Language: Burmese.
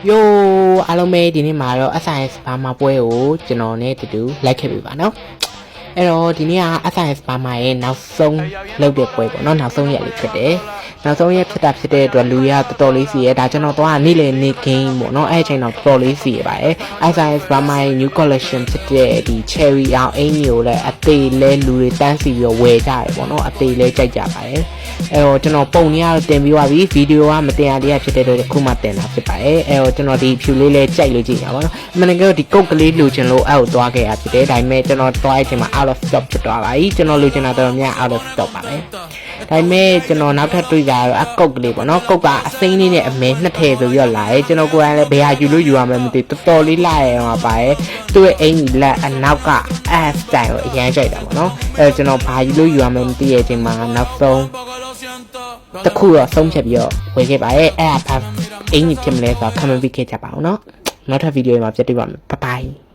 Yo, alome dini maro assign spama pueo, genone to do like everyone. Ero dinia assign spama now song low the puebo, not now song yet today. Now so yet put up today to Luya to Tolisi, that you know, Nile Nick game, no agent of Tolisi by assign spama new collection today, the cherry out annual at the le Louis dancing your way die, or not at the late jab. ကျွန်တော်ပုံရတင်ပြီးသွားပြီဗီဒီယိုကမတင်ရသေးဖြစ်တဲ့တော့ခုမှတင်တာဖြစ်ပါတယ်ကျွန်တော်ဒီဖြူလေးလေးကြိုက်လို့ကြည့်ရပါတော့အမှန်တကယ်ဒီကုတ်ကလေးလိုချင်လို့အောက်သွားခဲ့ရဖြစ်တယ်ဒါပေမဲ့ကျွန်တော်တွားရချိန်မှာ out of stock ဖြစ်သွားပါပြီကျွန်တော်လိုချင်တာတော်များ out of stock ပါပဲဒါပေမဲ့ကျွန်တော်နောက်ထပ်တွေ့ကြရအကုတ်ကလေးပေါ့နော်ကုတ်ကအစိမ်းလေးနဲ့အမဲနှစ်ထည့်ဆိုပြီးတော့လာတယ်ကျွန်တော်ကိုယ်ကလည်းဘယ်ဟာယူလို့ယူရမလဲမသိတော်တော်လေးလာရမှာပါရဲ့သူ့ရဲ့အင်ကြီးလက်အနောက်က ass style ကိုအရန်ကြိုက်တာပေါ့နော်ကျွန်တော်ဘာယူလို့ယူရမလဲမသိရဲ့အချိန်မှာနောက်ဆုံးတခုတော့ဆုံးဖြတ်ပြီးတော့ဝယ်ခဲ့ပါရဲ့အဲ့ဒါဘာအင်ကြီးဖြစ်မလဲဆိုတော့ comment ပေးခဲ့ကြပါဦးเนาะနောက်ထပ်ဗီဒီယိုမှာပြန်တွေ့ပါမယ် bye bye